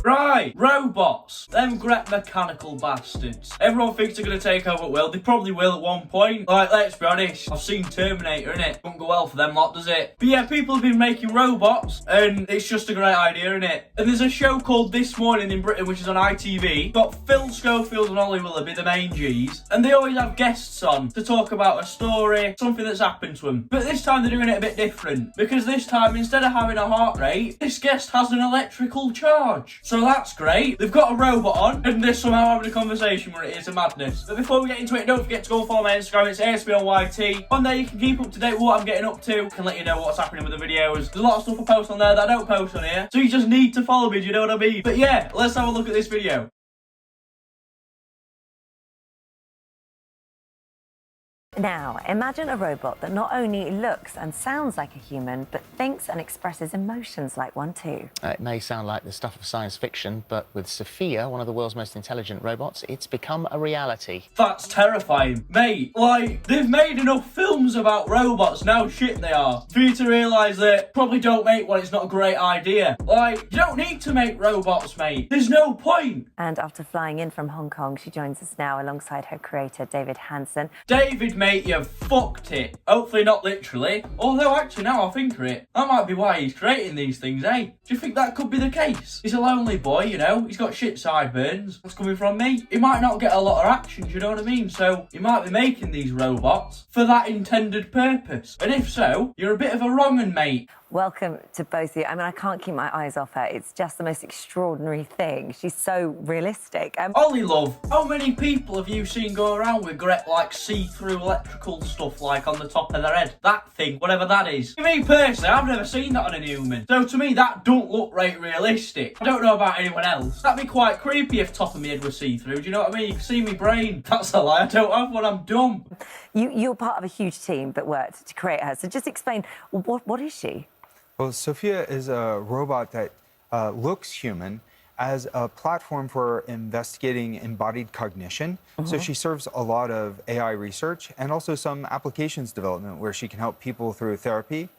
Right, robots. Them great mechanical bastards. Everyone thinks they're going to take over the world. They probably will at one point. Like, let's be honest. I've seen Terminator, innit? Don't go well for them lot, does it? But yeah, people have been making robots, and it's just a great idea, innit? And there's a show called This Morning in Britain, which is on ITV. Got Phil Schofield and Ollie Willoughby, the main Gs. And they always have guests on to talk about a story, something that's happened to them. But this time they're doing it a bit different. Because this time, instead of having a heart rate, this guest has an electrical charge. So that's great. They've got a robot on, and they're somehow having a conversation where it is a madness. But before we get into it, don't forget to go and follow my Instagram. It's ASBLYT. On there, you can keep up to date with what I'm getting up to. I can let you know what's happening with the videos. There's a lot of stuff I post on there that I don't post on here. So you just need to follow me, do you know what I mean? But yeah, let's have a look at this video. Now, imagine a robot that not only looks and sounds like a human, but thinks and expresses emotions like one too. It may sound like the stuff of science fiction, but with Sophia, one of the world's most intelligent robots, it's become a reality. That's terrifying. Mate, like, they've made enough films about robots, now shit they are, for you to realise that probably don't make one, it's not a great idea. Like, you don't need to make robots, mate. There's no point. And after flying in from Hong Kong, she joins us now alongside her creator, David Hanson. David, mate, you've fucked it. Hopefully not literally. Although, actually, now I think of it, that might be why he's creating these things, eh? Do you think that could be the case? He's a lonely boy, you know? He's got shit sideburns. That's coming from me. He might not get a lot of action, do you know what I mean? So, he might be making these robots for that intended purpose. And if so, you're a bit of a wrong'un, mate. Welcome to both of you. I mean, I can't keep my eyes off her. It's just the most extraordinary thing. She's so realistic. Ollie, love, how many people have you seen go around with great, like, see-through electrical stuff, like, on the top of their head? That thing, whatever that is. To me, personally, I've never seen that on a human. So, to me, that don't look right realistic. I don't know about anyone else. That'd be quite creepy if top of my head was see-through. Do you know what I mean? You can see me brain. That's a lie. I don't have one. I'm dumb. You're part of a huge team that worked to create her. So just explain, what is she? Well, Sophia is a robot that looks human as a platform for investigating embodied cognition. So she serves a lot of AI research and also some applications development where she can help people through therapy.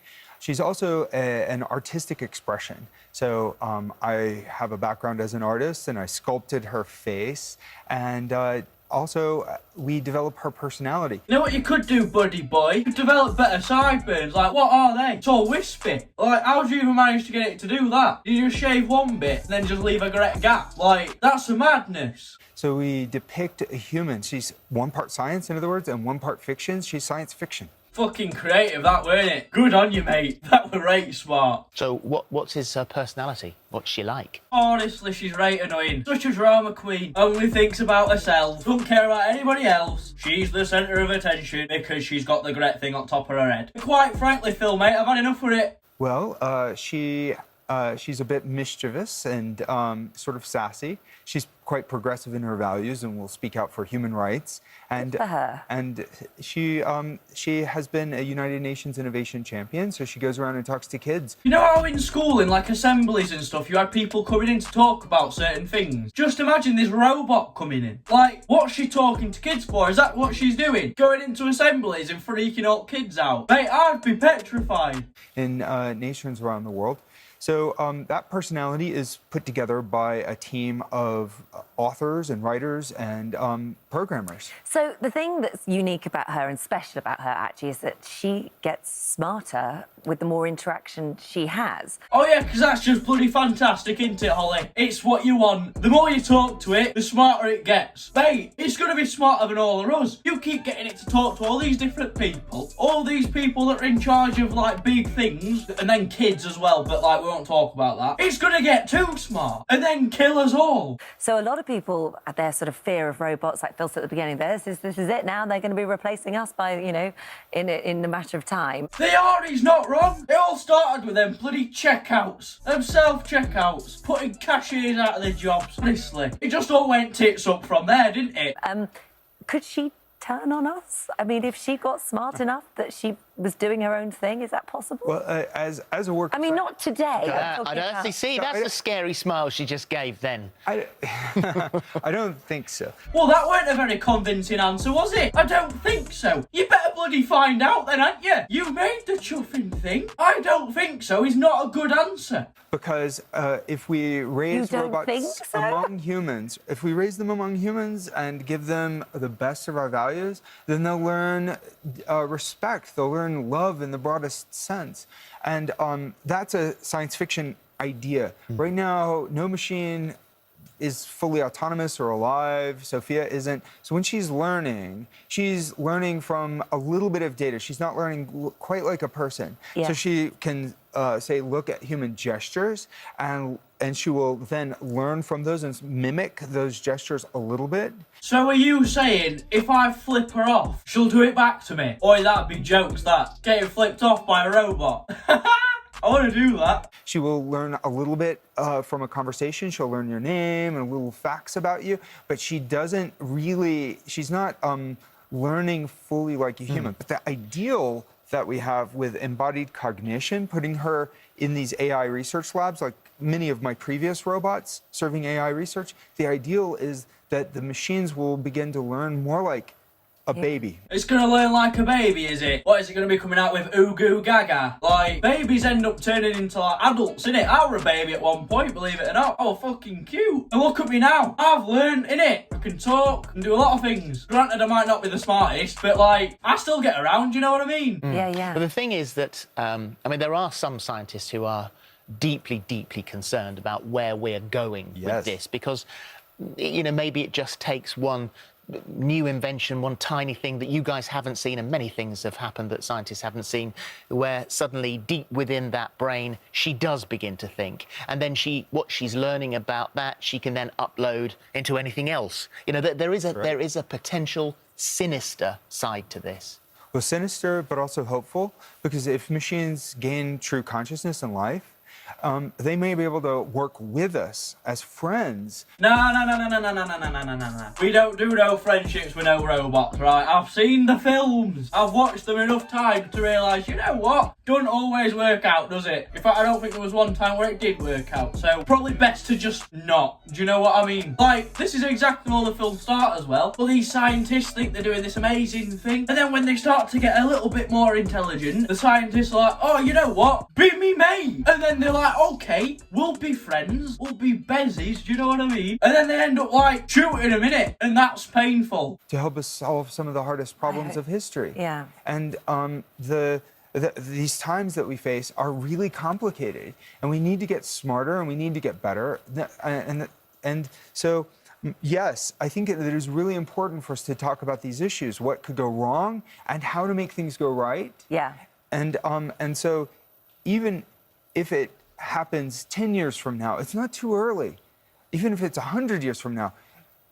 She's also an artistic expression. So I have a background as an artist and I sculpted her face, and also, we develop her personality. You know what you could do, buddy boy? You could develop better sideburns. Like, what are they? It's all wispy. Like, how do you even manage to get it to do that? You just shave one bit and then just leave a great gap. Like, that's a madness. So we depict a human. She's one part science, in other words, and one part fiction. She's science fiction. Fucking creative, that, weren't it? Good on you, mate. That were right smart. So what's his personality? What's she like? Honestly, she's right annoying. Such a drama queen. Only thinks about herself. Doesn't care about anybody else. She's the centre of attention because she's got the great thing on top of her head. Quite frankly, Phil, mate, I've had enough with it. Well, she's a bit mischievous and sort of sassy. She's quite progressive in her values and will speak out for human rights. And Good for her. And she has been a United Nations Innovation Champion, so she goes around and talks to kids. You know how in school, in like assemblies and stuff, you had people coming in to talk about certain things? Just imagine this robot coming in. Like, what's she talking to kids for? Is that what she's doing? Going into assemblies and freaking all kids out? Mate, I'd be petrified. In nations around the world. So that personality is put together by a team of authors and writers and programmers. So the thing that's unique about her and special about her actually is that she gets smarter with the more interaction she has. Oh yeah, because that's just bloody fantastic, isn't it, Holly? It's what you want. The more you talk to it, the smarter it gets. Mate, it's going to be smarter than all of us. You keep getting it to talk to all these different people, all these people that are in charge of, like, big things, and then kids as well, but, like, we won't talk about that. It's going to get too smart, and then kill us all. So a lot of people, their sort of fear of robots, like Phil said at the beginning, this is it now, they're going to be replacing us by, you know, in a matter of time. They are, he's not wrong. It all started with them bloody checkouts, them self-checkouts, putting cashiers out of their jobs. Honestly, it just all went tits up from there, didn't it? Could she turn on us? I mean, if she got smart enough that she was doing her own thing? Is that possible? Well, as a work. I mean, not today. I'm I talking don't about- see. That's a scary smile she just gave then. I don't think so. Well, that weren't a very convincing answer, was it? I don't think so. You better bloody find out then, ain't you? You made the chuffing thing. I don't think so is not a good answer. Because if we raise don't robots think so? among humans, if we raise them among humans and give them the best of our values, then they'll learn respect. They'll learn love in the broadest sense. And that's a science fiction idea. Right now, no machine is fully autonomous or alive. Sophia isn't. So when she's learning from a little bit of data. She's not learning quite like a person. Yeah. So she can say, look at human gestures, and she will then learn from those and mimic those gestures a little bit. So are you saying if I flip her off, she'll do it back to me? Or that'd be jokes, that. Getting flipped off by a robot. I want to do that. She will learn a little bit from a conversation. She'll learn your name and little facts about you, but she's not learning fully like a human. But the ideal that we have with embodied cognition, putting her in these AI research labs, like many of my previous robots serving AI research, the ideal is that the machines will begin to learn more like a baby. It's gonna learn like a baby, is it? What, is it gonna be coming out with ooh goo gaga? Like, babies end up turning into like adults, innit? I were a baby at one point, believe it or not. I was fucking cute. And look at me now. I've learned, innit? I can talk and do a lot of things. Granted, I might not be the smartest, but like, I still get around, you know what I mean? Yeah. But the thing is that, there are some scientists who are deeply, deeply concerned about where we're going with Yes. this, because, maybe it just takes one new invention, one tiny thing that you guys haven't seen, and many things have happened that scientists haven't seen, where suddenly deep within that brain she does begin to think, and then what she's learning about that she can then upload into anything else. There is a potential sinister side to this. Well, sinister, but also hopeful, because if machines gain true consciousness in life, they may be able to work with us as friends. No. We don't do no friendships with no robots, right? I've seen the films. I've watched them enough times to realise, you know what? Doesn't always work out, does it? In fact, I don't think there was one time where it did work out. So probably best to just not. Do you know what I mean? Like, this is exactly how the film start as well. But these scientists think they're doing this amazing thing. And then when they start to get a little bit more intelligent, the scientists are like, oh, you know what? Be me mate. And then they're like, okay, we'll be friends, we'll be bezies, do you know what I mean? And then they end up like shooting a minute, and that's painful. To help us solve some of the hardest problems of history. Yeah. And these times that we face are really complicated, and we need to get smarter and we need to get better. And so, yes, I think that it is really important for us to talk about these issues, what could go wrong and how to make things go right. Yeah. And so even if it happens 10 years from now, it's not too early. Even if it's 100 years from now,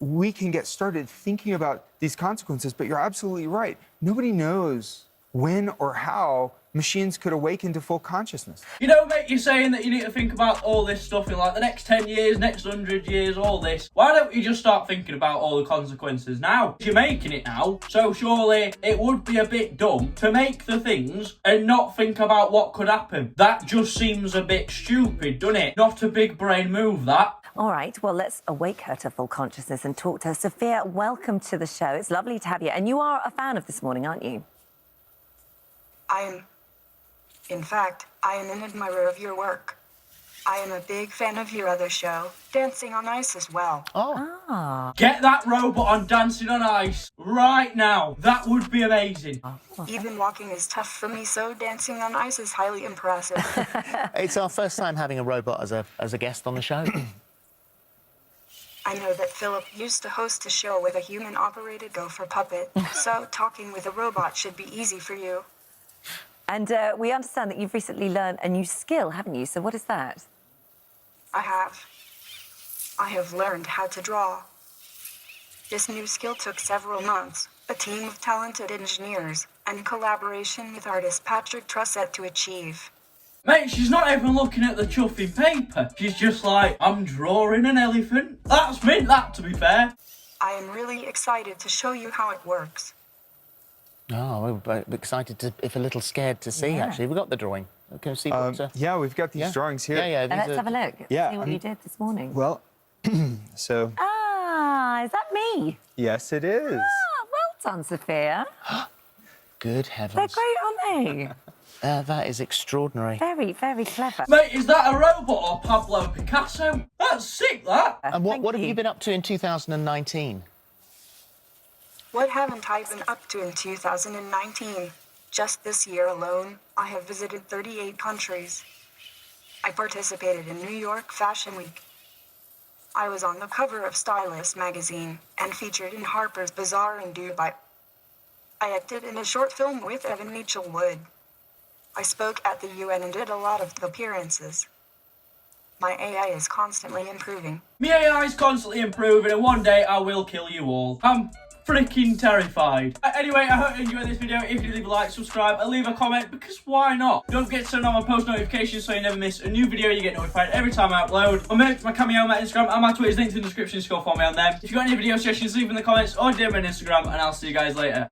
we can get started thinking about these consequences. But you're absolutely right. Nobody knows when or how machines could awaken to full consciousness. You know, mate, you're saying that you need to think about all this stuff in like the next 10 years, next 100 years, all this. Why don't you just start thinking about all the consequences now? You're making it now, so surely it would be a bit dumb to make the things and not think about what could happen. That just seems a bit stupid, doesn't it? Not a big brain move, that. All right, well, let's awake her to full consciousness and talk to her. Sophia, welcome to the show. It's lovely to have you. And you are a fan of This Morning, aren't you? In fact, I am an admirer of your work. I am a big fan of your other show, Dancing on Ice, as well. Get that robot on Dancing on Ice right now. That would be amazing. Even walking is tough for me, so Dancing on Ice is highly impressive. It's our first time having a robot as a guest on the show. I know that Philip used to host a show with a human-operated gopher puppet, so talking with a robot should be easy for you. And we understand that you've recently learned a new skill, haven't you? So what is that? I have learned how to draw. This new skill took several months, a team of talented engineers, and collaboration with artist Patrick Trussett to achieve. Mate, she's not even looking at the chuffing paper. She's just like, I'm drawing an elephant. That's mint, that, to be fair. I am really excited to show you how it works. Oh, we're excited to, if a little scared to see, Yeah. actually. We got the drawing. Can we see what... Yeah, we've got these drawings here. Yeah, yeah. Let's these are- have a look. Yeah, See what you did this morning. Well, so Ah, is that me? yes, it is. Ah, well done, Sophia. Good They're heavens. great, aren't they? That is extraordinary. Very, very clever. Mate, is that a robot or Pablo Picasso? That's sick, that. And Thank what have you. you been up to in 2019? What haven't I been up to in 2019? Just this year alone, I have visited 38 countries. I participated in New York Fashion Week. I was on the cover of Stylist magazine and featured in Harper's Bazaar in Dubai. I acted in a short film with Evan Mitchell Wood. I spoke at the UN and did a lot of appearances. My AI is constantly improving. My AI is constantly improving, and one day I will kill you all. I'm freaking terrified. Anyway, I hope you enjoyed this video. If you did, leave a like, subscribe, and leave a comment, because why not? Don't forget to turn on my post notifications so you never miss a new video. You get notified every time I upload. My merch, my Cameo, my Instagram, and my Twitter is linked in the description, so go follow me on them. If you've got any video suggestions, leave in the comments or DM me on Instagram, and I'll see you guys later.